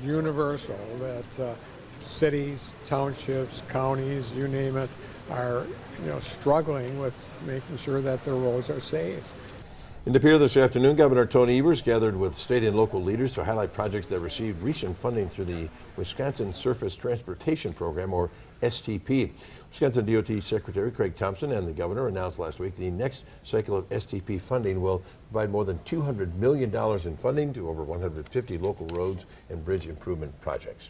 Universal that cities, townships, counties, you name it, are struggling with making sure that their roads are safe. In Pere this afternoon, Governor Tony Evers gathered with state and local leaders to highlight projects that received recent funding through the Wisconsin Surface Transportation Program, or STP. Wisconsin DOT Secretary Craig Thompson and the governor announced last week the next cycle of STP funding will provide more than $200 million in funding to over 150 local roads and bridge improvement projects.